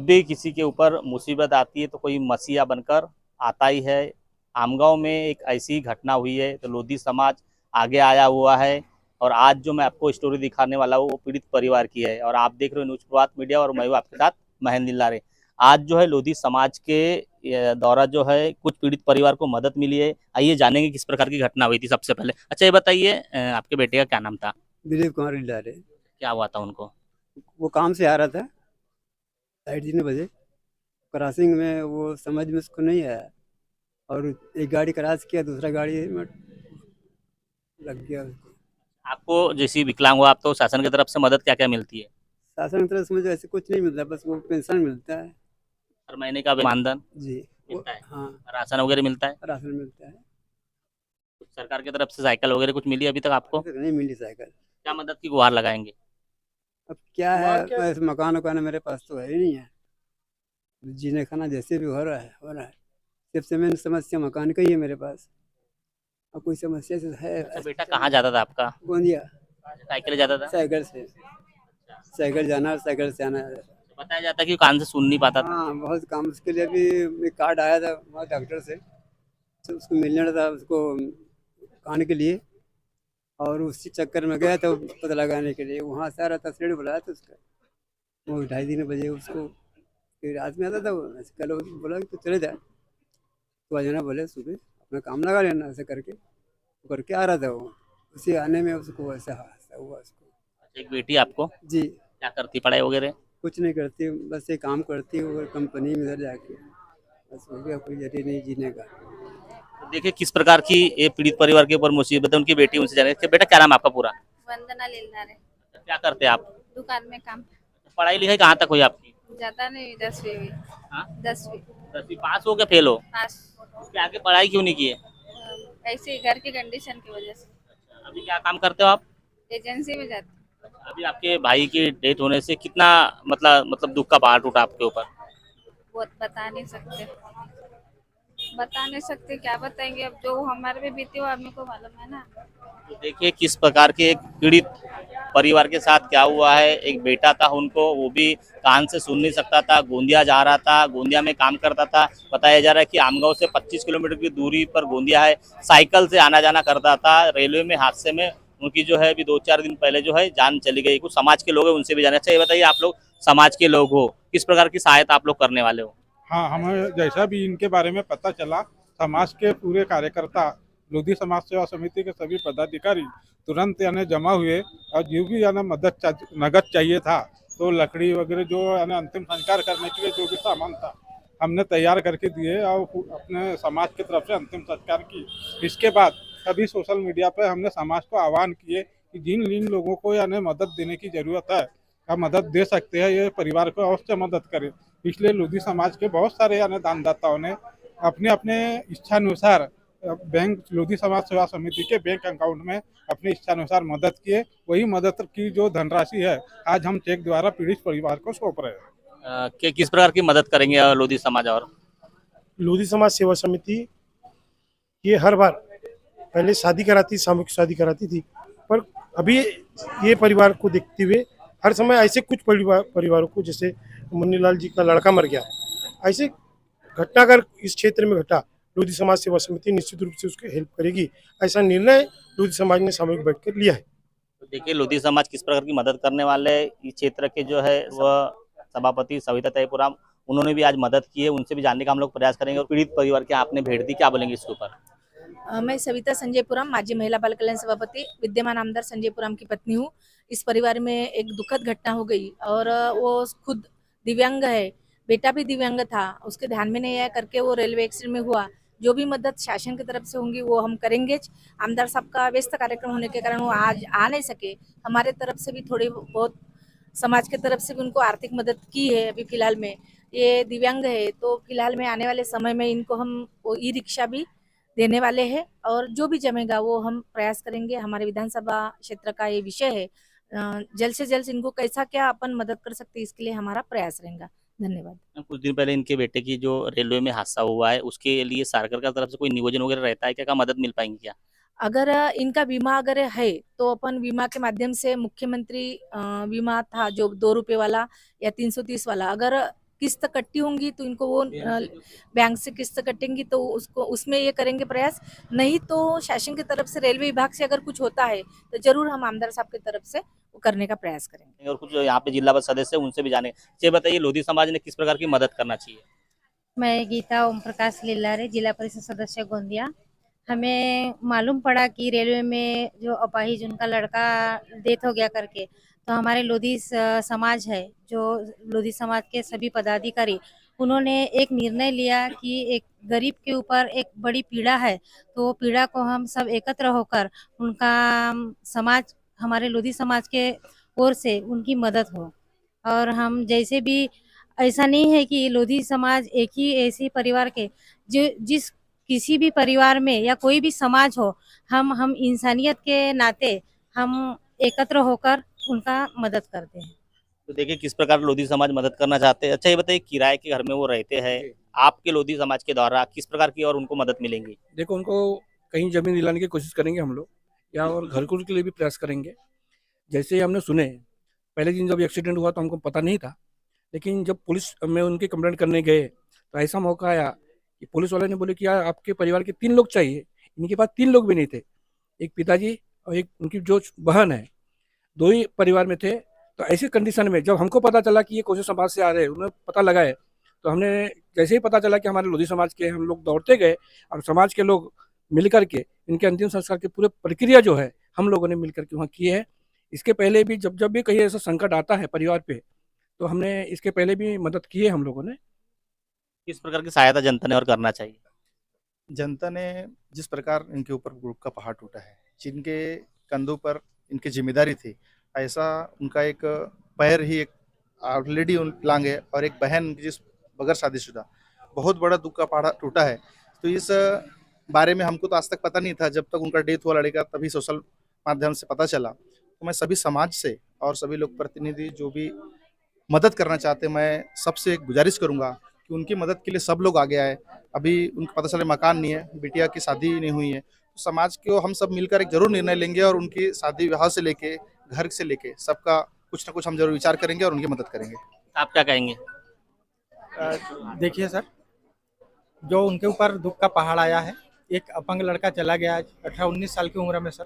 भी किसी के ऊपर मुसीबत आती है तो कोई मसीहा बनकर आता ही है। आमगांव में एक ऐसी घटना हुई है तो लोधी समाज आगे आया हुआ है। और आज जो मैं आपको स्टोरी दिखाने वाला हूँ वो पीड़ित परिवार की है। और आप देख रहे हो न्यूज प्रभात मीडिया और मैं हूँ आपके साथ महेंद्र लारे। आज जो है लोधी समाज के द्वारा जो है कुछ पीड़ित परिवार को मदद मिली है। आइए जानेंगे किस प्रकार की घटना हुई थी। सबसे पहले अच्छा ये बताइए, आपके बेटे का क्या नाम था? दिलीप कुमार लिडारे। क्या हुआ था उनको? वो काम से आ रहा था 3:30 बजे। क्रॉसिंग में वो समझ में उसको नहीं आया और एक गाड़ी क्रॉस किया, दूसरा गाड़ी में लग गया उसको। आपको जैसी विकलांग हो आप तो शासन की तरफ से मदद क्या क्या मिलती है? शासन की तरफ से मुझे ऐसे कुछ नहीं मिलता, बस वो पेंशन मिलता है। हर महीने का मानधन जी। वो मिलता है? हाँ, राशन वगैरह मिलता है? राशन मिलता है। कुछ सरकार की तरफ से साइकिल वगैरह कुछ मिली अभी तक आपको? अभी तक नहीं मिली साइकिल। क्या मदद की गुहार लगाएंगे? अब क्या है, बस मकान वकान मेरे पास तो है ही नहीं है। जीने खाना जैसे भी हो रहा है हो रहा है। सबसे मेन समस्या मकान का ही है मेरे पास। अब कोई समस्या से है अच्छा बेटा कहाँ जाता था आपका? गोंदिया। साइकिल जाता था? साइकिल से, साइकिल जाना और साइकिल से आना है। बताया जाता कि वो कान से सुन नहीं पाता था। हाँ, बहुत काम। उसके लिए भी एक कार्ड आया था वहाँ डॉक्टर से, तो उसको मिलना था उसको कान के लिए। और उसी चक्कर में गया था पता लगाने के लिए। वहाँ से आ रहा था, सीढ़ी बुलाया था उसका। वो 2:30-3 बजे उसको फिर रात में आता था वो। ऐसे कल वो बोला कि तू चले जा, तो आज ना बोले सुबह अपना काम लगा लेना। ऐसे करके वो करके आ रहा था वो। उसी आने में उसको ऐसा हादसा हुआ उसको। अच्छा, एक बेटी आपको जी। क्या करती पढ़ाई वगैरह? कुछ नहीं करती, बस ये काम करती है वो कंपनी में इधर जाके। बस हो गया, कोई जरिए नहीं जीने का। तो देखिए किस प्रकार की ये पीड़ित परिवार के ऊपर मुसीबत है। उनकी बेटी उनसे जाने बेटा क्या नाम है आपका पूरा? वंदना लीलधारे। क्या करते हैं आप? दुकान में काम। पढ़ाई लिखाई कहाँ तक हुई आपकी? ज्यादा नहीं, 10वीं हुई। हाँ? 10वीं 10वीं पास हो क्या फेल हो? पास। उसके आगे पढ़ाई क्यों नहीं की है? ऐसे ही घर की कंडीशन की वजह से। अभी क्या काम करते हो आप? एजेंसी में जाती। अभी आपके भाई की डेथ होने से कितना मतलब दुख का पहाड़ टूटा आपके ऊपर? बहुत बता नहीं सकते, बता नहीं सकते, क्या बताएंगे। अब जो हमारे पे बीती वो आदमी को मालूम है ना। तो देखिए किस प्रकार के एक पीड़ित परिवार के साथ क्या हुआ है। एक बेटा था उनको, वो भी कान से सुन नहीं सकता था। गोंदिया जा रहा था, गोंदिया में काम करता था। बताया जा रहा है कि आमगांव से 25 किलोमीटर की दूरी पर गोंदिया है। साइकिल से आना जाना करता था। रेलवे में हादसे में उनकी जो है अभी 2-4 दिन पहले जो है जान चली गई। कुछ समाज के लोग हैं उनसे भी जाना। अच्छा ये बताइए, आप लोग समाज के लोग हो, किस प्रकार की सहायता आप लोग करने वाले हो? हाँ, हमें जैसा भी इनके बारे में पता चला, समाज के पूरे कार्यकर्ता, लोधी समाज सेवा समिति के सभी पदाधिकारी तुरंत यानी जमा हुए। और जो भी यानी नगद चाहिए था, तो लकड़ी वगैरह जो यानी अंतिम संस्कार करने के लिए जो भी सामान था हमने तैयार करके दिए और अपने समाज की तरफ से अंतिम संस्कार की। इसके बाद सभी सोशल मीडिया पर हमने समाज को आह्वान किए कि जिन जिन लोगों को यानी मदद देने की जरूरत है या मदद दे सकते हैं, ये परिवार को अवश्य मदद करें। इसलिए लोधी समाज के बहुत सारे यानी दानदाताओं ने अपने अपने इच्छानुसार बैंक लोधी समाज सेवा समिति के बैंक अकाउंट में अपनी इच्छानुसार मदद किए। वही मदद की जो धनराशि है आज हम चेक द्वारा पीड़ित परिवार को सौंप रहे हैं। कि किस प्रकार की मदद करेंगे लोधी समाज? और लोधी समाज सेवा समिति ये हर बार पहले शादी कराती, सामूहिक शादी कराती थी, पर अभी ये परिवार को देखते हुए हर समय ऐसे कुछ परिवारों को, जैसे मुन्नीलाल जी का लड़का मर गया, ऐसे घटना अगर इस क्षेत्र में घटा, लोधी समाज सेवा समिति निश्चित रूप से उसको हेल्प करेगी। ऐसा निर्णय लोधी समाज ने सामूहिक बैठकर लिया है। तो देखिए लोधी समाज किस प्रकार की मदद करने वाले इस क्षेत्र के जो है वह सभापति सविता तैयपुराम, उन्होंने भी आज मदद की है। उनसे भी जानने का हम लोग प्रयास करेंगे। और पीड़ित परिवार के आपने भेंट दी, क्या बोलेंगे इसके ऊपर? मैं सविता संजयपुरम, माजी महिला बाल कल्याण सभापति, विद्यमान आमदार संजयपुरम की पत्नी हूँ। इस परिवार में एक दुखद घटना हो गई और वो खुद दिव्यांग है, बेटा भी दिव्यांग था, उसके ध्यान में नहीं आया करके वो रेलवे एक्सीडेंट में हुआ। जो भी मदद शासन की तरफ से होंगी वो हम करेंगे। आमदार साहब का व्यस्त कार्यक्रम होने के कारण वो आज आ नहीं सके। हमारे तरफ से भी थोड़ी बहुत, समाज की तरफ से भी उनको आर्थिक मदद की है। अभी फिलहाल में ये दिव्यांग है, तो फिलहाल में आने वाले समय में इनको हम वो ई रिक्शा भी देने वाले हैं। और जो भी जमेगा वो हम प्रयास करेंगे। हमारे विधानसभा क्षेत्र का ये विषय है, जल्द से जल्द इनको कैसा क्या अपन मदद कर सकते हैं, इसके लिए हमारा प्रयास रहेगा। धन्यवाद। कुछ दिन पहले इनके बेटे की जो रेलवे में हादसा हुआ है, उसके लिए सरकार की तरफ से कोई नियोजन वगैरह रहता है क्या? क्या मदद मिल पाएंगी क्या? अगर इनका बीमा अगर है तो अपन बीमा के माध्यम से, मुख्यमंत्री बीमा था जो 2 रुपये वाला या 330 वाला, अगर किस्त कट्टी होंगी तो इनको वो बैंक से किस्त कटेंगी तो उसको उसमें ये करेंगे प्रयास। नहीं तो शासन की तरफ से रेलवे विभाग से अगर कुछ होता है तो जरूर हम आमदार साहब की तरफ से वो करने का प्रयास करेंगे। और कुछ यहाँ पे जिला परिषद सदस्य उनसे भी जाने। ये बताइए लोधी समाज ने किस प्रकार की मदद करना चाहिए? मैं गीता ओम प्रकाश लीलारे, जिला परिषद सदस्य गोंदिया। हमें मालूम पड़ा कि रेलवे में जो अपाहिज उनका लड़का डेथ हो गया करके, तो हमारे लोधी समाज है, जो लोधी समाज के सभी पदाधिकारी, उन्होंने एक निर्णय लिया कि एक गरीब के ऊपर एक बड़ी पीड़ा है, तो पीड़ा को हम सब एकत्र होकर उनका समाज, हमारे लोधी समाज के ओर से उनकी मदद हो। और हम जैसे भी, ऐसा नहीं है कि लोधी समाज एक ही ऐसी परिवार के, जो जिस किसी भी परिवार में या कोई भी समाज हो, हम इंसानियत के नाते हम एकत्र होकर उनका मदद करते हैं। तो देखिए किस प्रकार लोधी समाज मदद करना चाहते हैं। अच्छा ये बताइए किराए के घर में वो रहते हैं, आपके लोधी समाज के द्वारा किस प्रकार की और उनको मदद मिलेंगी? देखो, उनको कहीं ज़मीन दिलाने की कोशिश करेंगे हम लोग, या और घर के लिए भी प्रयास करेंगे। जैसे ही हमने सुने, पहले दिन जब एक्सीडेंट हुआ तो हमको पता नहीं था, लेकिन जब पुलिस में उनकी कंप्लेंट करने गए तो ऐसा मौका आया कि पुलिस वाले ने बोले कि यार आपके परिवार के 3 लोग चाहिए। इनके पास 3 लोग भी नहीं थे, एक पिताजी और एक उनकी जो बहन है, 2 ही परिवार में थे। तो ऐसी कंडीशन में जब हमको पता चला कि ये कोसी समाज से आ रहे हैं, उन्हें पता लगा है, तो हमने जैसे ही पता चला कि हमारे लोधी समाज के, हम लोग दौड़ते गए और समाज के लोग मिलकर के इनके अंतिम संस्कार की पूरी प्रक्रिया जो है हम लोगों ने मिलकर के वहाँ की है। इसके पहले भी जब भी कहीं ऐसा संकट आता है परिवार पे, तो हमने इसके पहले भी मदद की है हम लोगों ने। किस प्रकार की सहायता जनता ने और करना चाहिए? जनता ने जिस प्रकार इनके ऊपर ग्रुप का पहाड़ टूटा है, जिनके कंधों पर इनकी जिम्मेदारी थी, ऐसा उनका एक पैर ही एक ऑलरेडी विकलांग है और एक बहन जिस बगैर शादीशुदा, बहुत बड़ा दुख का पहाड़ टूटा है। तो इस बारे में हमको तो आज तक पता नहीं था, जब तक उनका डेथ हुआ लड़का तभी सोशल माध्यम से पता चला। तो मैं सभी समाज से और सभी लोग प्रतिनिधि जो भी मदद करना चाहते हैं, मैं सबसे एक गुजारिश करूंगा कि उनकी मदद के लिए सब लोग आगे आए। अभी उनको पता चले मकान नहीं है, बिटिया की शादी नहीं हुई है, तो समाज को हम सब मिलकर एक जरूर निर्णय लेंगे और उनकी शादी विवाह से लेके घर से लेके सबका कुछ ना कुछ हम जरूर विचार करेंगे और उनकी मदद करेंगे। आप क्या कहेंगे? देखिए सर, जो उनके ऊपर दुख का पहाड़ आया है, एक अपंग लड़का चला गया 18-19 साल की उम्र में सर।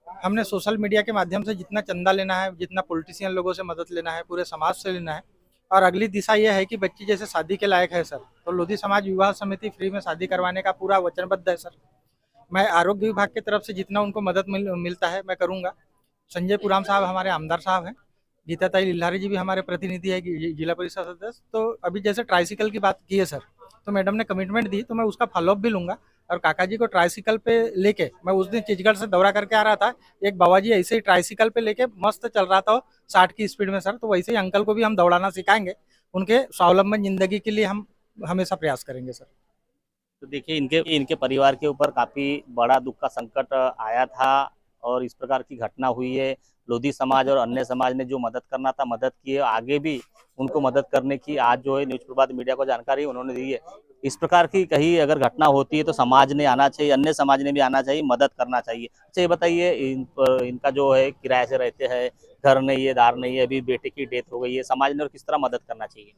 हमने सोशल मीडिया के माध्यम से जितना चंदा लेना है, जितना पॉलिटिशियन लोगों से मदद लेना है, पूरे समाज से लेना है। और अगली दिशा ये है कि बच्ची जैसे शादी के लायक है सर, तो लोधी समाज विवाह समिति फ्री में शादी करवाने का पूरा वचनबद्ध है सर। मैं आरोग्य विभाग की तरफ से जितना उनको मदद मिलता है मैं करूँगा। संजय पुराम साहब हमारे आमदार साहब हैं, गीता ताई लिल्हारी जी भी हमारे प्रतिनिधि है जिला परिषद सदस्य। तो अभी जैसे ट्राइसिकल की बात की है सर, तो मैडम ने कमिटमेंट दी, तो मैं उसका फॉलोअप भी लूंगा। और काका जी को ट्राइसिकल पे लेके, मैं उस दिन चिचगढ़ से दौरा करके आ रहा था, एक बाबा जी ऐसे ही ट्राइसिकल पे लेके मस्त चल रहा था 60 की स्पीड में सर। तो वैसे ही अंकल को भी हम दौड़ाना सिखाएंगे, उनके स्वावलंबन जिंदगी के लिए हम हमेशा प्रयास करेंगे सर। तो देखिए इनके परिवार के ऊपर काफ़ी बड़ा दुख का संकट आया था और इस प्रकार की घटना हुई है। लोधी समाज और अन्य समाज ने जो मदद करना था मदद की है, आगे भी उनको मदद करने की आज जो है न्यूज़ प्रभात मीडिया को जानकारी उन्होंने दी है। इस प्रकार की कहीं अगर घटना होती है तो समाज ने आना चाहिए, अन्य समाज ने भी आना चाहिए, मदद करना चाहिए। अच्छा ये बताइए इनका जो है किराए से रहते हैं, घर नहीं है, दार नहीं है, अभी बेटे की डेथ हो गई है, समाज ने और किस तरह मदद करना चाहिए?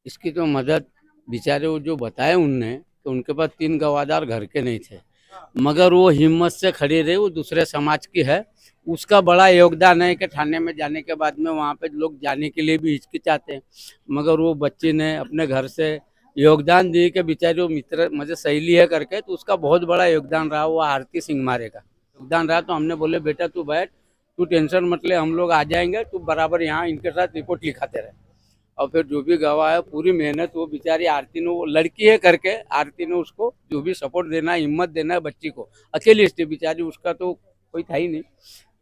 इसकी तो मदद बेचारे वो जो बताए उनने कि उनके पास 3 गवादार घर के नहीं थे, मगर वो हिम्मत से खड़ी रही। वो दूसरे समाज की है, उसका बड़ा योगदान है कि थाने में जाने के बाद में वहाँ पे लोग जाने के लिए भी हिचकिचाते हैं, मगर वो बच्ची ने अपने घर से योगदान दिए कि बेचारी वो मित्र मुझे सहेली है करके, तो उसका बहुत बड़ा योगदान रहा। वो आरती सिंह मारे का योगदान रहा। तो हमने बोले बेटा तू बैठ, तू टेंशन मत ले, हम लोग आ जाएंगे, तू बराबर यहाँ इनके साथ रिपोर्ट लिखाते रहे। और फिर जो भी गवाह है पूरी मेहनत वो बेचारी आरती ने, वो लड़की है करके आरती ने उसको जो भी सपोर्ट देना है, हिम्मत देना है बच्ची को, अकेली थी बेचारी, उसका तो कोई था ही नहीं,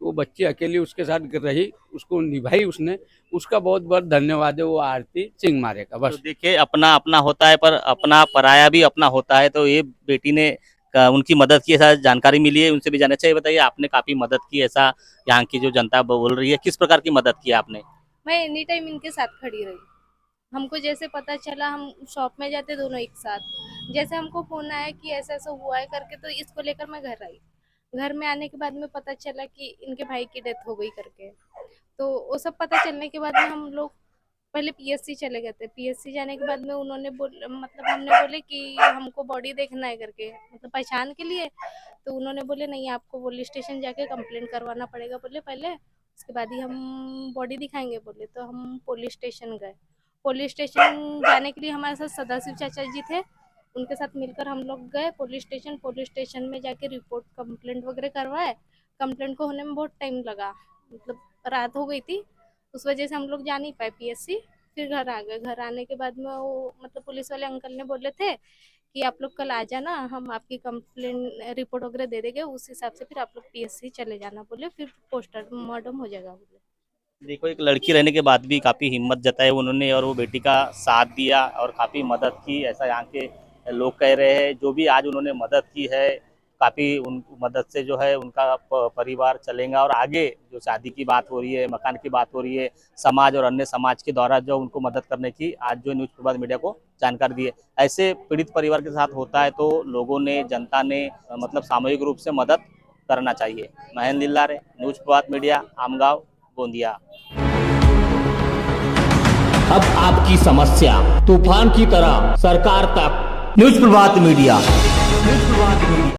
वो बच्ची अकेली उसके साथ रही, उसको निभाई उसने। उसका बहुत बहुत धन्यवाद है वो आरती सिंह मारे का। बस तो देखिए अपना अपना होता है, पर अपना पराया भी अपना होता है। तो ये बेटी ने उनकी मदद की, ऐसा जानकारी मिली है, उनसे भी जानना चाहिए। बताइए आपने काफ़ी मदद की, ऐसा यहाँ की जो जनता बोल रही है, किस प्रकार की मदद की आपने? मैं एनी टाइम इनके साथ खड़ी रही। हमको जैसे पता चला, हम शॉप में जाते दोनों एक साथ। जैसे हमको फोन आया कि ऐसा ऐसा हुआ है करके, तो इसको लेकर मैं घर आई। घर में आने के बाद में पता चला कि इनके भाई की डेथ हो गई करके। तो वो सब पता चलने के बाद में हम लोग पहले पीएससी चले गए थे। पीएससी जाने के बाद में उन्होंने मतलब हमने बोले कि हमको बॉडी देखना है करके, मतलब पहचान के लिए। तो उन्होंने बोले नहीं, आपको पुलिस स्टेशन जाके कंप्लेंट करवाना पड़ेगा बोले पहले, उसके बाद ही हम बॉडी दिखाएंगे बोले। तो हम पुलिस स्टेशन गए। पुलिस स्टेशन जाने के लिए हमारे साथ सदाशिव चाचा जी थे, उनके साथ मिलकर हम लोग गए पुलिस स्टेशन। पुलिस स्टेशन में जाके रिपोर्ट कंप्लेंट वगैरह करवाए। कंप्लेंट को होने में बहुत टाइम लगा, मतलब रात हो गई थी, उस वजह से हम लोग जा नहीं पाए पीएससी। फिर घर आ गए। घर आने के बाद में वो मतलब पुलिस वाले अंकल ने बोले थे कि आप लोग कल आ जाना, हम आपकी कंप्लेंट रिपोर्ट वगैरह दे देंगे, उस हिसाब से फिर आप लोग पीएससी चले जाना बोले, फिर पोस्टमार्टम हो जाएगा बोले। देखो, एक लड़की रहने के बाद भी काफ़ी हिम्मत जताई उन्होंने और वो बेटी का साथ दिया और काफ़ी मदद की, ऐसा यहाँ के लोग कह रहे हैं। जो भी आज उन्होंने मदद की है, काफ़ी उन मदद से जो है उनका परिवार चलेगा। और आगे जो शादी की बात हो रही है, मकान की बात हो रही है, समाज और अन्य समाज के द्वारा जो उनको मदद करने की आज जो न्यूज़ प्रभात मीडिया को जानकारी दी है। ऐसे पीड़ित परिवार के साथ होता है तो लोगों ने, जनता ने मतलब सामूहिक रूप से मदद करना चाहिए। महेंद्र लिल्लारे, न्यूज़ प्रभात मीडिया, आमगांव, गोंदिया। अब आपकी समस्या तूफान की तरह सरकार तक। न्यूज़ प्रभात मीडिया।